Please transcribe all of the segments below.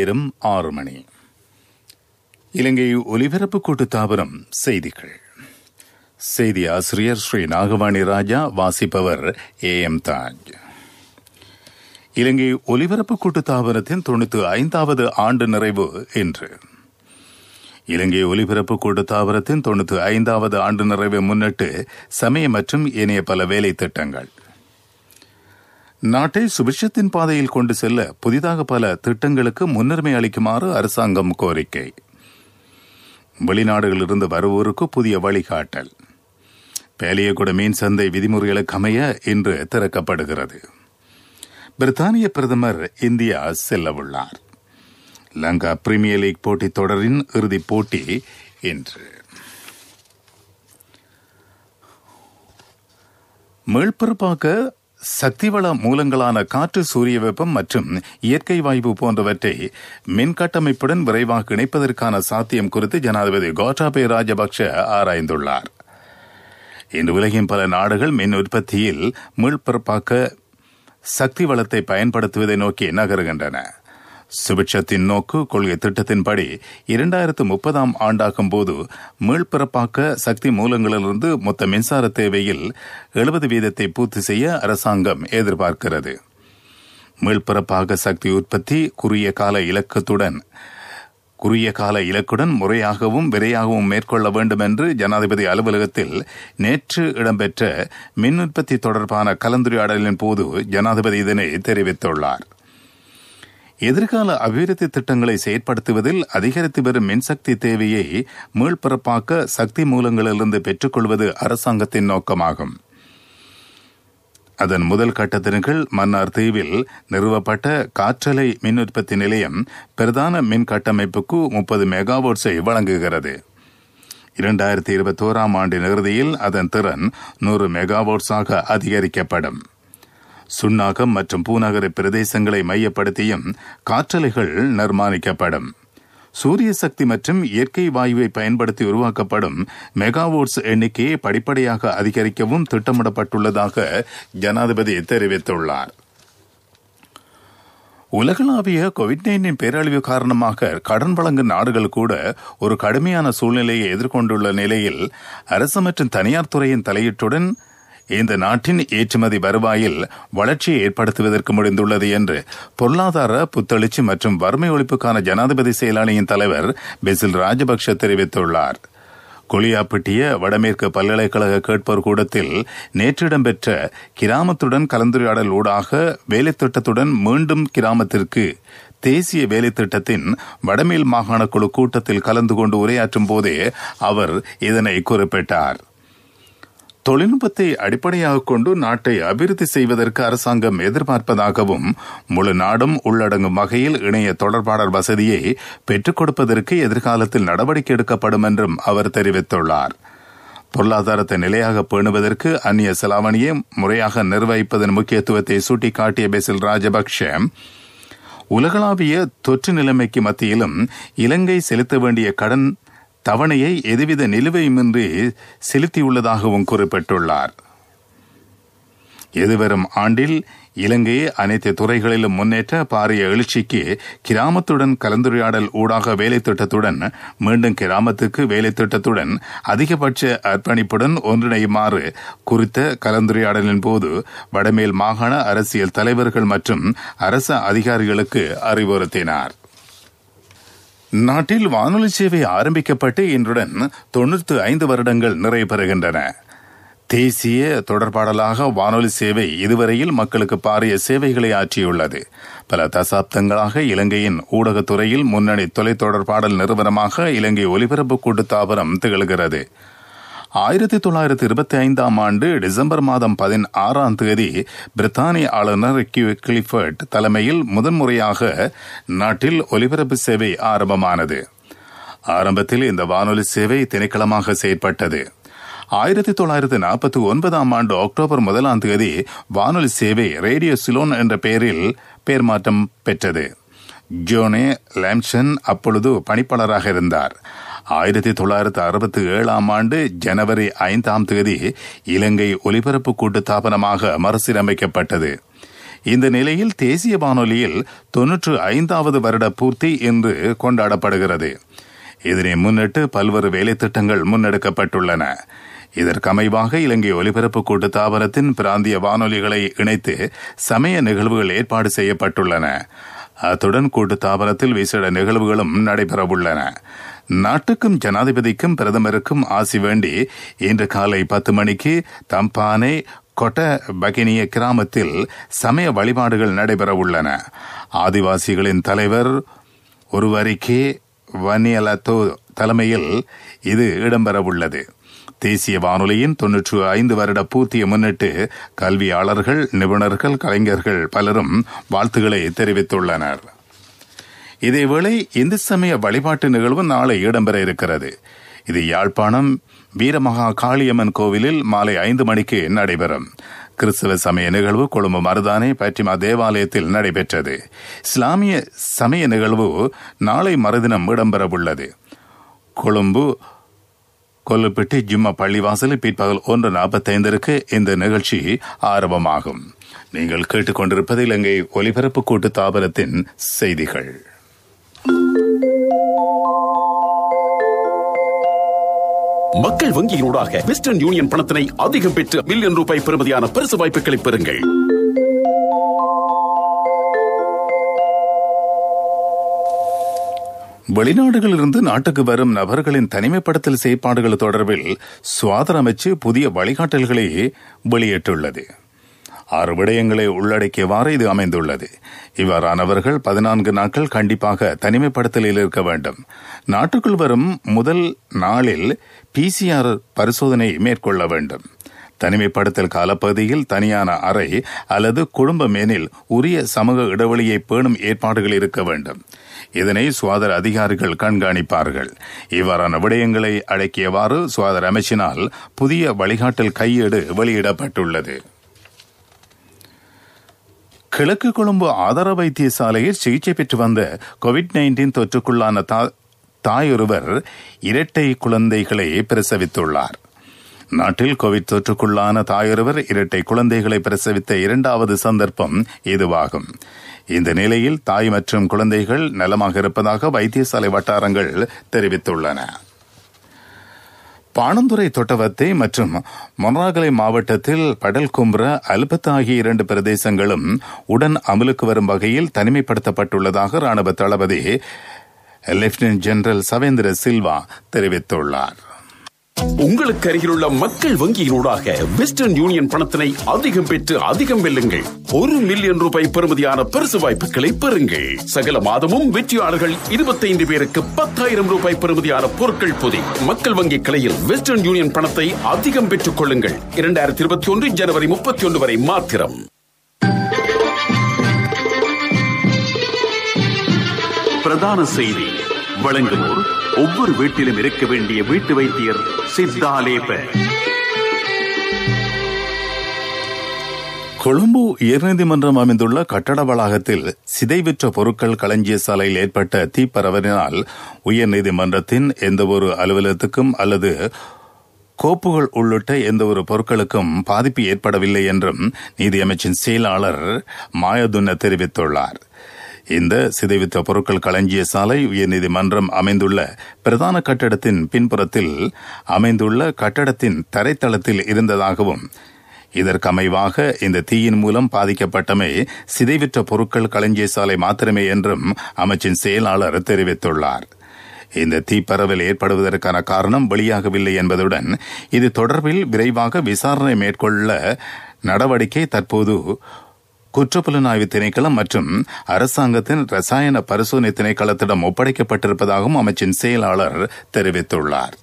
நேரம் 6 மணி. இலங்கை ஒலிபரப்பு கூட்டுத்தாபனம் செய்திகள். செய்தி ஆசிரியர் ஸ்ரீ நாகவாணி ராஜா. வாசிப்பவர் AM தாஜ். இலங்கை ஒலிபரப்பு கூட்டுத்தாபனத்தின் 95வது ஆண்டு நிறைவு இன்று. இலங்கை ஒலிபரப்பு கூட்டுத்தாபனத்தின் 95வது ஆண்டு நிறைவை முன்னிட்டு சமய மற்றும் ஏனைய பல வேலை திட்டங்கள். நாட்டை சுபிட்சத்தின் பாதையில் கொண்டு செல்ல புதிதாக பல திட்டங்களுக்கு முன்னுரிமை அளிக்குமாறு அரசாங்கம் கோரிக்கை. வெளிநாடுகளிலிருந்து வருவோருக்கு புதிய வழிகாட்டல். பேலியகுட மீன் சந்தை விதிமுறைகளுக்கு அமைய இன்று திறக்கப்படுகிறது. பிரித்தானிய பிரதமர் இந்தியா செல்லவுள்ளார். லங்கா பிரீமியர் லீக் போட்டித் தொடரின் இறுதிப் போட்டி இன்று. மீள்பிறப்பாக்க சக்திவள மூலங்களான காற்று, சூரிய வெப்பம் மற்றும் இயற்கை வாயு போன்றவற்றை மின் கட்டமைப்புடன் விரைவாக இணைப்பதற்கான சாத்தியம் குறித்து ஜனாதிபதி கோட்டாபய ராஜபக்ஷ ஆராய்ந்துள்ளார். இன்று உலகின் பல நாடுகள் மின் உற்பத்தியில் மீள்பிறப்பாக்க சக்தி வளத்தை பயன்படுத்துவதை நோக்கி நகருகின்றன. சுபிட்சத்தின் நோக்கு கொள்கை திட்டத்தின்படி 2030 ஆண்டாகும் போது மீள்பிறப்பாக்க சக்தி மூலங்களிலிருந்து மொத்த மின்சார தேவையில் 70% பூர்த்தி செய்ய அரசாங்கம் எதிர்பார்க்கிறது. மீள்பிறப்பாக சக்தி உற்பத்தி குறுகிய கால இலக்குடன் முறையாகவும் விரையாகவும் மேற்கொள்ள வேண்டும் என்று ஜனாதிபதி அலுவலகத்தில் நேற்று இடம்பெற்ற மின் உற்பத்தி தொடர்பான கலந்துரையாடலின் போது ஜனாதிபதி இதனை தெரிவித்துள்ளார். எதிர்கால அபிவிருத்தி திட்டங்களை செயற்படுத்துவதில் அதிகரித்து வரும் மின்சக்தி தேவையை மீள்பிறப்பாக்க சக்தி மூலங்களிலிருந்து பெற்றுக்கொள்வது அரசாங்கத்தின் நோக்கமாகும். அதன் முதல் கட்டத்தின் கீழ் மன்னார் தீவில் நிறுவப்பட்ட காற்றலை மின் உற்பத்தி நிலையம் பிரதான மின் கட்டமைப்புக்கு 30 மெகாவாட்ஸை வழங்குகிறது. 2021 ஆண்டின் இறுதியில் அதன் திறன் 100 மெகாவாட்ஸாக அதிகரிக்கப்படும். சுன்னாகம் மற்றும் பூநகர பிரதேசங்களை மையப்படுத்தியும் காற்றலைகள் நிர்மாணிக்கப்படும். சூரிய சக்தி மற்றும் இயற்கை வாயுவை பயன்படுத்தி உருவாக்கப்படும் மெகாவாட்ஸ் எண்ணிக்கையை படிப்படியாக அதிகரிக்கவும் திட்டமிடப்பட்டுள்ளதாக ஜனாதிபதி தெரிவித்துள்ளார். உலகளாவிய கோவிட்-19 பேரழிவு காரணமாக கடன் வழங்கும் நாடுகள் கூட ஒரு கடுமையான சூழ்நிலையை எதிர்கொண்டுள்ள நிலையில் அரசு மற்றும் தனியார் துறையின் தலையீட்டுடன் இந்த நாட்டின் ஏற்றுமதி வருவாயில் வளர்ச்சியை ஏற்படுத்துவதற்கு முடிந்துள்ளது என்று பொருளாதார புத்தெழுச்சி மற்றும் வறுமை ஒழிப்புக்கான ஜனாதிபதி செயலாளரின் தலைவர் பெசில் ராஜபக்ஷ தெரிவித்துள்ளார். கொலியாப்பட்டிய வடமேற்கு பல்கலைக்கழக கேட்போர் கூடத்தில் நேற்று இடம்பெற்ற கிராமத்துடன் கலந்துரையாடல் ஊடாக வேலை திட்டத்துடன் மீண்டும் கிராமத்திற்கு தேசிய வேலை திட்டத்தின் வடமேல் மாகாண குழு கூட்டத்தில் கலந்து கொண்டு உரையாற்றும் போதே அவர் இதனை குறிப்பிட்டார். தொழில்நுட்பத்தை அடிப்படையாக கொண்டு நாட்டை அபிவிருத்தி செய்வதற்கு அரசாங்கம் எதிர்பார்ப்பதாகவும் முழு நாடும் உள்ளடங்கும் வகையில் இணைய தொடர்பாடல் வசதியை பெற்றுக் கொடுப்பதற்கு எதிர்காலத்தில் நடவடிக்கை எடுக்கப்படும் என்றும் அவர் தெரிவித்துள்ளார். பொருளாதாரத்தை நிலையாக பேணுவதற்கு அந்நிய செலாவணியை முறையாக நிர்வகிப்பதன் முக்கியத்துவத்தை சுட்டிக்காட்டிய பெசில் ராஜபக்ஷ உலகளாவிய தொற்று நிலைமைக்கு மத்தியிலும் இலங்கை செலுத்த வேண்டிய கடன் தவணையை எதுவித நிலுவையுமின்றி செலுத்தியுள்ளதாகவும் குறிப்பிட்டுள்ளார். எதிர்வரும் ஆண்டில் இலங்கையை அனைத்து துறைகளிலும் முன்னேற்ற பாரிய எழுச்சிக்கு கிராமத்துடன் கலந்துரையாடல் ஊடாக வேலை திட்டத்துடன் மீண்டும் கிராமத்துக்கு வேலை திட்டத்துடன் அதிகபட்ச அர்ப்பணிப்புடன் ஒன்றிணையுமாறு குறித்த கலந்துரையாடலின் போது வடமேல் மாகாண அரசியல் தலைவர்கள் மற்றும் அரசு அதிகாரிகளுக்கு அறிவுறுத்தினார். நாட்டில் வானொலி சேவை ஆரம்பிக்கப்பட்டு இன்றுடன் 95 வருடங்கள் நிறைவு பெறுகின்றன. தேசிய தொடர்பாடலாக வானொலி சேவை இதுவரையில் மக்களுக்கு பாரிய சேவைகளை ஆற்றியுள்ளது. பல தசாப்தங்களாக இலங்கையின் ஊடகத்துறையில் முன்னணி தொலைத்தொடர்பாடல் நிறுவனமாக இலங்கை ஒலிபரப்பு கூட்டுத்தாபனம் திகழ்கிறது. 1925 ஆண்டு டிசம்பர் மாதம் 16 பிரித்தானிய ஆளுநர் கிளிஃபர்ட் தலைமையில் முதன்முறையாக நாட்டில் ஒலிபரப்பு சேவை ஆரம்பமானது. ஆரம்பத்தில் இந்த வானொலி சேவை திணைக்களமாக செயற்பட்டது. 1949 ஆண்டு அக்டோபர் 1 வானொலி சேவை ரேடியோ சிலோன் என்ற பெயரில் பெயர் மாற்றம் பெற்றது. ஜோனே லாம்சன் அப்பொழுது பணிப்பாளராக இருந்தார். 1967 ஆண்டு ஜனவரி 5 இலங்கை ஒலிபரப்பு கூட்டுத்தாபனமாக மறுசீரமைக்கப்பட்டது. இந்த நிலையில் தேசிய வானொலியில் 95வது வருட பூர்த்தி இன்று கொண்டாடப்படுகிறது. இதனை முன்னிட்டு பல்வேறு வேலை திட்டங்கள் முன்னெடுக்கப்பட்டுள்ளன. இதற்கமைவாக இலங்கை ஒலிபரப்பு கூட்டுத்தாபனத்தின் பிராந்திய வானொலிகளை இணைத்து சமய நிகழ்வுகள் ஏற்பாடு செய்யப்பட்டுள்ளன. அத்துடன் கூட்டுத்தாபனத்தில் விசேட நிகழ்வுகளும் நடைபெறவுள்ளன. நாட்டுக்கும் ஜனாதிபதிக்கும் பிரதமருக்கும் ஆசி வேண்டி இன்று காலை 10 மணிக்கு தம்பானே கொட்ட பகினிய கிராமத்தில் சமய வழிபாடுகள் நடைபெறவுள்ளன. ஆதிவாசிகளின் தலைவர் ஒருவரிக்கே வன்னியலத்தோ தலைமையில் இது இடம்பெறவுள்ளது. தேசிய வானொலியின் 95 வருட பூர்த்தியை முன்னிட்டு கல்வியாளர்கள், நிபுணர்கள், கலைஞர்கள் பலரும் வாழ்த்துக்களை தெரிவித்துள்ளனர். இதேவேளை இந்து சமய வழிபாட்டு நிகழ்வு நாளை இடம்பெற இருக்கிறது. இது யாழ்ப்பாணம் வீரமகா காளியம்மன் கோவிலில் மாலை 5 மணிக்கு நடைபெறும். கிறிஸ்தவ சமய நிகழ்வு கொழும்பு மருதானே பற்றிமா தேவாலயத்தில் நடைபெற்றது. இஸ்லாமிய சமய நிகழ்வு நாளை மறுதினம் இடம்பெறவுள்ளது. கொழும்பு கொல்லுப்பட்டி ஜும்மா பள்ளிவாசலில் பிற்பகல் 1:45 இந்த நிகழ்ச்சி ஆரம்பமாகும். நீங்கள் கேட்டுக்கொண்டிருப்பது இலங்கை ஒலிபரப்பு கூட்டு தாபனத்தின் செய்திகள். மக்கள் வங்கியினூடாக வெஸ்டர்ன் யூனியன் பணத்தினை அதிகம் பெற்று மில்லியன் ரூபாய் பெறுமதியான பரிசு வாய்ப்புகளை பெறுங்கள். வெளிநாடுகளிலிருந்து நாட்டுக்கு வரும் நபர்களின் தனிமைப்படுத்தல் செயற்பாடுகள் தொடர்பில் சுகாதார அமைச்சு புதிய வழிகாட்டல்களை வெளியிட்டுள்ளது. 6 விடயங்களை உள்ளடக்கியவாறு இது அமைந்துள்ளது. இவ்வாறானவர்கள் 14 நாட்கள் கண்டிப்பாக தனிமைப்படுத்தலில் இருக்க வேண்டும். நாட்டுக்குள் வரும் முதல் நாளில் PCR பரிசோதனை மேற்கொள்ள வேண்டும். தனிமைப்படுத்தல் காலப்பகுதியில் தனியான அறை அல்லது குடும்பம் எனில் உரிய சமூக இடைவெளியை பேணும் ஏற்பாடுகள் இருக்க வேண்டும். இதனை சுகாதார அதிகாரிகள் கண்காணிப்பார்கள். இவ்வாறான விடயங்களை அடக்கியவாறு சுகாதார அமைச்சினால் புதிய வழிகாட்டல் கையேடு வெளியிடப்பட்டுள்ளது. கிழக்கு கொழும்பு ஆதார வைத்தியசாலையில் சிகிச்சை பெற்று வந்த COVID-19 தொற்றுக்குள்ளான தாயொருவர் இரட்டை குழந்தைகளை பிரசவித்துள்ளார். நாட்டில் கோவிட் தொற்றுக்குள்ளான தாயொருவர் இரட்டை குழந்தைகளை பிரசவித்த 2வது சந்தர்ப்பம் இதுவாகும். இந்த நிலையில் தாய் மற்றும் குழந்தைகள் நலமாக இருப்பதாக வைத்தியசாலை வட்டாரங்கள் தெரிவித்துள்ளன. பாணந்துறை தொட்டவத்தை மற்றும் மொனராகலை மாவட்டத்தில் படல்கும்ப்ர அல்பத் ஆகிய 2 பிரதேசங்களும் உடன் அமலுக்கு வரும் வகையில் தனிமைப்படுத்தப்பட்டுள்ளதாக ராணுவ தளபதி லெப்டினன்ட் ஜெனரல் சவேந்திர சில்வா தெரிவித்துள்ளார். உங்களுக்கு அருகிலுள்ள மக்கள் வங்கியினூடாக வெஸ்டர்ன் யூனியன் பணத்தினை அதிகம் பெற்று அதிகம் வெல்லுங்கள். 1 மில்லியன் ரூபாய் பெறுமதியான பரிசு வாய்ப்புகளை பெறுங்கள். சகல மாதமும் வெற்றியாளர்கள் 25 பேருக்கு 10,000 ரூபாய் பெறுமதியான பொருட்கள் பொதி. மக்கள் வங்கி கிளையில் வெஸ்டர்ன் யூனியன் பணத்தை அதிகம் பெற்றுக் கொள்ளுங்கள். 2021 ஜனவரி 31 வரை மாத்திரம். பிரதான செய்தி வழங்குவோர் ஒவ்வொரு வீட்டிலும் இருக்க வேண்டிய வீட்டு வைத்தியர் சித்தாலேப. கொழும்பு உயர்நீதிமன்றம் அமைந்துள்ள கட்டட வளாகத்தில் சிதைவிற்ற பொருட்கள் களஞ்சிய சாலையில் ஏற்பட்ட தீப்பரவலினால் உயர்நீதிமன்றத்தின் எந்தவொரு அலுவலகத்துக்கும் அல்லது கோப்புகள் உள்ளிட்ட எந்தவொரு பொருட்களுக்கும் பாதிப்பு ஏற்படவில்லை என்றும் நீதியமைச்சின் செயலாளர் மாயதுன்ன தெரிவித்துள்ளார். இந்த சிதைவித்த பொருட்கள் களஞ்சிய சாலை உயர்நீதிமன்றம் அமைந்துள்ள பிரதான கட்டடத்தின் பின்புறத்தில் அமைந்துள்ள கட்டடத்தின் தரைத்தளத்தில் இருந்ததாகவும் இதற்கமைவாக இந்த தீயின் மூலம் பாதிக்கப்பட்டமை சிதைவிற்ற பொருட்கள் களஞ்சிய சாலை மாத்திரமே என்றும் அமைச்சின் செயலாளர் தெரிவித்துள்ளார். இந்த தீப்பரவல் ஏற்படுவதற்கான காரணம் வெளியாகவில்லை என்பதுடன் இது தொடர்பில் விரைவாக விசாரணை மேற்கொள்ள நடவடிக்கை தற்போது குற்றப்புலனாய்வு திணைக்களம் மற்றும் அரசாங்கத்தின் ரசாயன பரிசோதனை திணைக்களத்திடம் ஒப்படைக்கப்பட்டிருப்பதாகவும் அமைச்சின் செயலாளர் தெரிவித்துள்ளார்.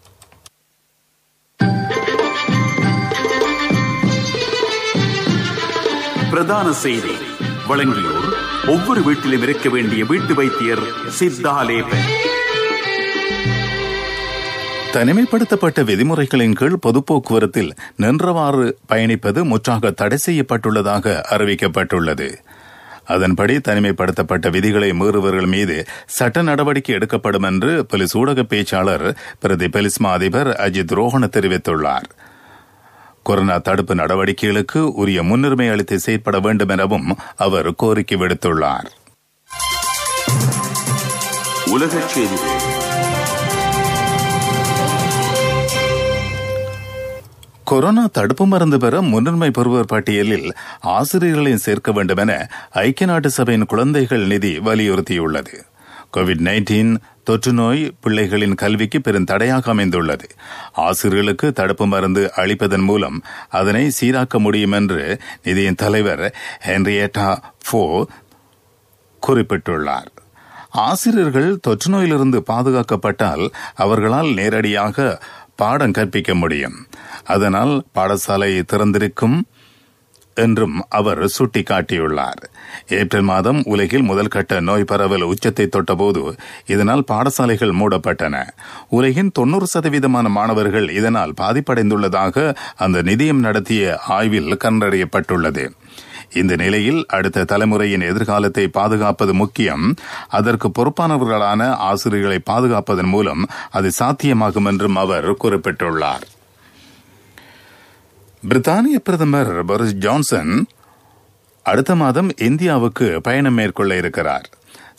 பிரதான செய்தி வழங்கியோர் ஒவ்வொரு வீட்டிலும் இருக்க வேண்டிய வீட்டு வைத்தியர் சித்தாலேப. தனிமைப்படுத்தப்பட்ட விதிமுறைகளின் கீழ் பொது போக்குவரத்தில் நின்றவாறு பயணிப்பது முற்றாக தடை செய்யப்பட்டுள்ளதாக அறிவிக்கப்பட்டுள்ளது. அதன்படி தனிமைப்படுத்தப்பட்ட விதிகளை மீறுபவர்கள் மீது சட்ட நடவடிக்கை எடுக்கப்படும் என்று போலீஸ் ஊடக பேச்சாளர் பிரதி போலீஸ் மா அதிபர் அஜித் ரோஹண தெரிவித்துள்ளார். கொரோனா தடுப்பு நடவடிக்கைகளுக்கு உரிய முன்னுரிமை அளித்து செயற்பட வேண்டும் எனவும் அவர் கோரிக்கை விடுத்துள்ளார். உலகச் செய்திகள். கொரோனா தடுப்பு மருந்து பெற முன்னுரிமை பெறுவோர் பட்டியலில் ஆசிரியர்களையும் சேர்க்க வேண்டும் என ஐக்கிய நாட்டு சபையின் குழந்தைகள் நிதி வலியுறுத்தியுள்ளது. கோவிட்-19 தொற்று நோய் பிள்ளைகளின் கல்விக்கு பெரும் தடையாக அமைந்துள்ளது. ஆசிரியர்களுக்கு தடுப்பு மருந்து அளிப்பதன் மூலம் அதனை சீராக்க முடியும் என்று நிதியின் தலைவர் ஹென்ரியட்டா ஃபோ குறிப்பிட்டுள்ளார். ஆசிரியர்கள் தொற்று நோயிலிருந்து பாதுகாக்கப்பட்டால் அவர்களால் நேரடியாக பாடம் கற்பிக்க முடியும். அதனால் பாடசாலை திறந்திருக்கும் என்றும் அவர் சுட்டிக்காட்டியுள்ளார். ஏப்ரல் மாதம் உலகில் முதல் கட்ட நோய் பரவல் உச்சத்தை தொட்டபோது இதனால் பாடசாலைகள் மூடப்பட்டன. உலகின் 90% மாணவர்கள் இதனால் பாதிப்படைந்துள்ளதாக அந்த நிதியம் நடத்திய ஆய்வில் கண்டறியப்பட்டுள்ளது. இந்த நிலையில் அடுத்த தலைமுறையின் எதிர்காலத்தை பாதுகாப்பது முக்கியம். அதற்கு பொறுப்பானவர்களான ஆசிரியர்களை பாதுகாப்பதன் மூலம் அது சாத்தியமாகும் என்றும் அவர் குறிப்பிட்டுள்ளார். பிரித்தானிய பிரதமர் போரிஸ் ஜான்சன் அடுத்த மாதம் இந்தியாவுக்கு பயணம் மேற்கொள்ள இருக்கிறார்.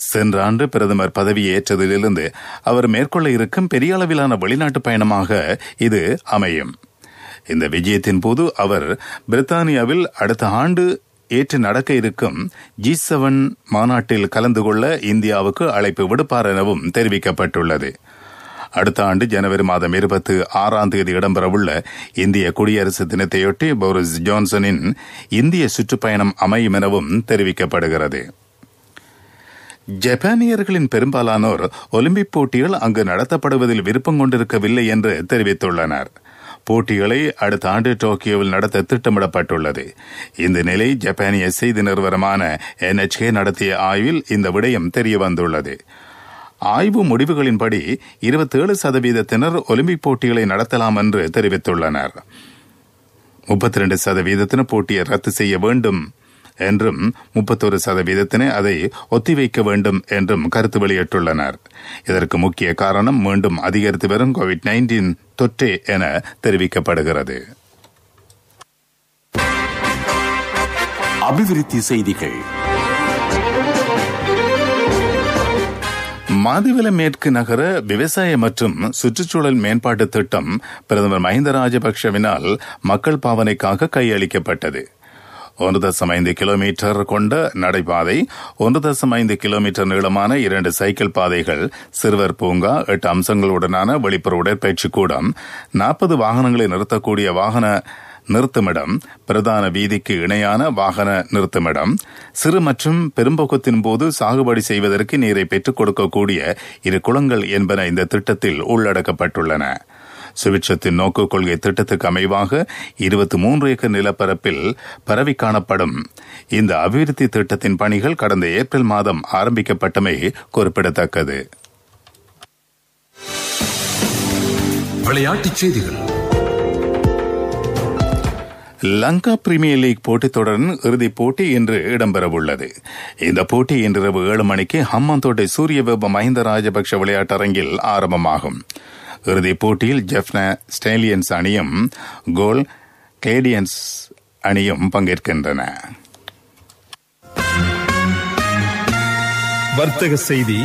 சென்ற ஆண்டு பிரதமர் பதவியேற்றதிலிருந்து அவர் மேற்கொள்ள இருக்கும் பெரிய அளவிலான வெளிநாட்டு பயணமாக இது அமையும். இந்த விஜயத்தின் போது அவர் பிரித்தானியாவில் அடுத்த ஆண்டு ஏற்று நடக்க இருக்கும் G7 மாநாட்டில் கலந்து கொள்ள இந்தியாவுக்கு அழைப்பு விடுப்பார் எனவும் தெரிவிக்கப்பட்டுள்ளது. அடுத்த ஆண்டு ஜனவரி மாதம் 26 இடம்பெறவுள்ள இந்திய குடியரசு தினத்தையொட்டி போரிஸ் ஜான்சனின் இந்திய சுற்றுப்பயணம் அமையும் எனவும் தெரிவிக்கப்படுகிறது. ஜப்பானியர்களின் பெரும்பாலானோர் ஒலிம்பிக் போட்டிகள் அங்கு நடத்தப்படுவதில் விருப்பம் கொண்டிருக்கவில்லை என்று தெரிவித்துள்ளனர். போட்டிகளை அடுத்த ஆண்டு டோக்கியோவில் நடத்த திட்டமிடப்பட்டுள்ளது. இந்த நிலை ஜப்பானிய செய்தி நிறுவனமான NHK நடத்திய ஆய்வில் இந்த விடயம் தெரிய வந்துள்ளது. ஆய்வு முடிவுகளின்படி 27% ஒலிம்பிக் போட்டிகளை நடத்தலாம் என்று தெரிவித்துள்ளனர். 32% போட்டியை ரத்து செய்ய வேண்டும் என்றும் 31% அதை ஒத்திவைக்க வேண்டும் என்றும் கருத்து வெளியிட்டுள்ளனர். இதற்கு முக்கிய காரணம் மீண்டும் அதிகரித்து வரும் கோவிட்-19 தொற்றே என தெரிவிக்கப்படுகிறது. அபிவிருத்தி செய்திகள். மாதிவல மேற்கு நகர விவசாய மற்றும் சுற்றுச்சூழல் மேம்பாட்டு திட்டம் பிரதமர் மஹிந்த ராஜபக்ஷவினால் மக்கள் பாவனைக்காக கையளிக்கப்பட்டது. 1.5 கிலோமீட்டர் கொண்ட நடைபாதை, 1.5 கிலோமீட்டர் நீளமான 2 சைக்கிள் பாதைகள், சிறுவர் பூங்கா, 8 அம்சங்களுடனான வெளிப்புற உடற்பயிற்சி கூடம், 40 வாகனங்களை நிறுத்தக்கூடிய வாகன நிறுத்துமிடம், பிரதான வீதிக்கு இணையான வாகன நிறுத்துமிடம், சிறு மற்றும் பெரும்போக்கத்தின் போது சாகுபடி செய்வதற்கு நீரை பெற்றுக் கொடுக்கக்கூடிய 2 குளங்கள் என்பன இந்த திட்டத்தில் உள்ளடக்கப்பட்டுள்ளன. சுவிட்சத்தின் நோக்கு கொள்கை திட்டத்துக்கு அமைவாக 23 ஏக்கர் நிலப்பரப்பில் பரவி காணப்படும் இந்த அபிவிருத்தி திட்டத்தின் பணிகள் கடந்த ஏப்ரல் மாதம் ஆரம்பிக்கப்பட்டமை குறிப்பிடத்தக்கது. விளையாட்டுச் செய்திகள். லங்கா பிரீமியர் லீக் போட்டித் தொடரின் இறுதிப் போட்டி இன்று இடம்பெறவுள்ளது. இந்த போட்டி இன்றிரவு 7 மணிக்கு ஹம்பாந்தோட்டை சூரியவெப்ப மஹிந்த ராஜபக்ஷ விளையாட்டரங்கில் ஆரம்பமாகும். இறுதிப் போட்டியில் ஜெஃப்னா ஸ்டேலியன்ஸ் அணியும் கோல் கேடியன்ஸ் அணியும் பங்கேற்கின்றன. வர்த்தக செய்தி.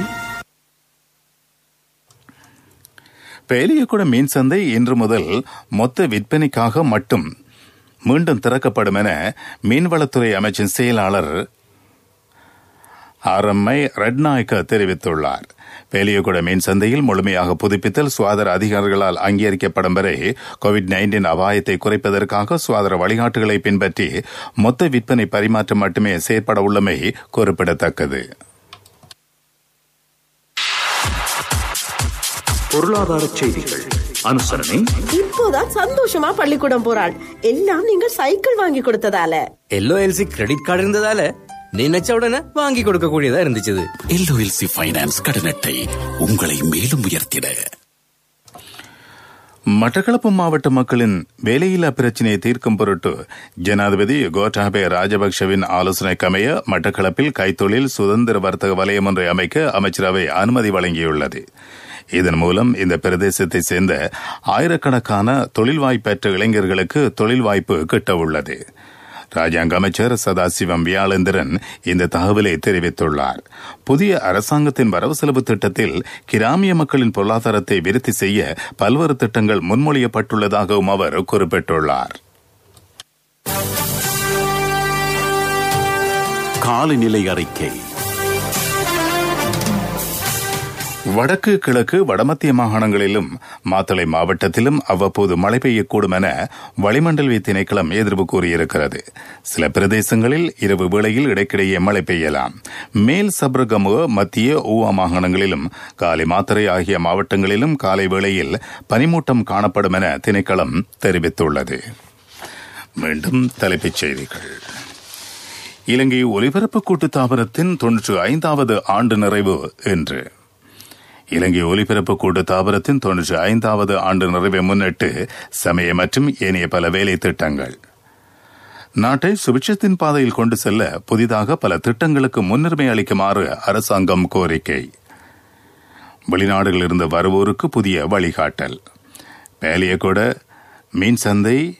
பேலியகுட மீன் சந்தை இன்று முதல் மொத்த விற்பனைக்காக மட்டும் மீண்டும் திறக்கப்படும் என மீன்வளத்துறை அமைச்சின் செயலாளர் RMI ரெட்நாயக்க தெரிவித்துள்ளார். பேலியகுட மீன் சந்தையில் முழுமையாக புதுப்பித்தல் சுகாதார அதிகாரிகளால் அங்கீகரிக்கப்படும் வரை கோவிட்-19 அபாயத்தை குறைப்பதற்காக சுகாதார வழிகாட்டுகளை பின்பற்றி மொத்த விற்பனை பரிமாற்றம் மட்டுமே செயற்பட உள்ளமை குறிப்பிடத்தக்கது. பொருளாதார செய்திகள் அனுசரணை. இப்போதான் சந்தோஷமா பள்ளிக்கூடம் போறாள். எல்லாம் நீங்க சைக்கிள் வாங்கி கொடுத்ததால. LOLC கிரெடிட் கார்டு இருந்ததால நினைச்ச உடனே வாங்கி கொடுக்க கூடியதா இருந்துச்சு. LOLC ஃபைனான்ஸ் கடன் அட்டை உங்களை மேலும் உயர்த்திட. மட்டக்களப்பு மாவட்ட மக்களின் வேலையில்லா பிரச்சினையை தீர்க்கும் பொருட்டு ஜனாதிபதி கோட்டாபய ராஜபக்ஷவின் ஆலோசனைக்கமைய மட்டக்களப்பில் கைத்தொழில் சுதந்திர வர்த்தக வலயம் ஒன்றை அமைக்க அமைச்சரவை அனுமதி வழங்கியுள்ளது. இதன் மூலம் இந்த பிரதேசத்தை சேர்ந்த ஆயிரக்கணக்கான தொழில் வாய்ப்பற்ற இளைஞர்களுக்கு தொழில் வாய்ப்பு கிட்ட உள்ளது. ராஜாங்க அமைச்சர் சதாசிவம் வியாழேந்திரன் இந்த தகவலை தெரிவித்துள்ளார். புதிய அரசாங்கத்தின் வரவு செலவு திட்டத்தில் கிராமிய மக்களின் பொருளாதாரத்தை விருத்தி செய்ய பல்வேறு திட்டங்கள் முன்மொழியப்பட்டுள்ளதாகவும் அவர் குறிப்பிட்டுள்ளார். காலநிலை அறிக்கை. வடக்கு, கிழக்கு, வடமத்திய மாகாணங்களிலும் மாத்தளை மாவட்டத்திலும் அவ்வப்போது மழை பெய்யக்கூடும் என வளிமண்டல திணைக்களம் எதிர்ப்பு கூறியிருக்கிறது. சில பிரதேசங்களில் இரவு வேளையில் இடைக்கிடையே மழை பெய்யலாம். மேல் சப்ரகமுக, மத்திய ஊவா மாகாணங்களிலும் காலை மாத்தறை ஆகிய மாவட்டங்களிலும் காலை வேளையில் பனிமூட்டம் காணப்படும் என திணைக்களம் தெரிவித்துள்ளது. மீண்டும் தலைப்புச் செய்திகள். இலங்கை ஒலிபரப்பு கூட்டுத்தாபனத்தின் 95வது ஆண்டு நிறைவு இன்று. இலங்கை ஒலிபரப்பு கூட்டுத்தாபனத்தின் 95வது ஆண்டு நிறைவை முன்னிட்டு சமய மற்றும் ஏனைய பல வேலை திட்டங்கள். நாட்டை சுபிட்சத்தின் பாதையில் கொண்டு செல்ல புதிதாக பல திட்டங்களுக்கு முன்னுரிமை அளிக்குமாறு அரசாங்கம் கோரிக்கை. வெளிநாடுகளிலிருந்து வருவோருக்கு புதிய வழிகாட்டல். பேலியகொட மீன் சந்தை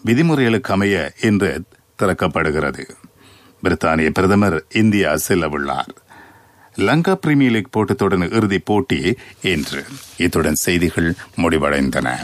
விதிமுறைகளுக்கு அமைய இன்று திறக்கப்படுகிறது. பிரித்தானிய பிரதமர் இந்தியா செல்லவுள்ளார். லங்கா பிரீமியர் லீக் போட்டித் தொடரின் இறுதிப் போட்டி இன்று. இத்துடன் செய்திகள் முடிவடைந்தன.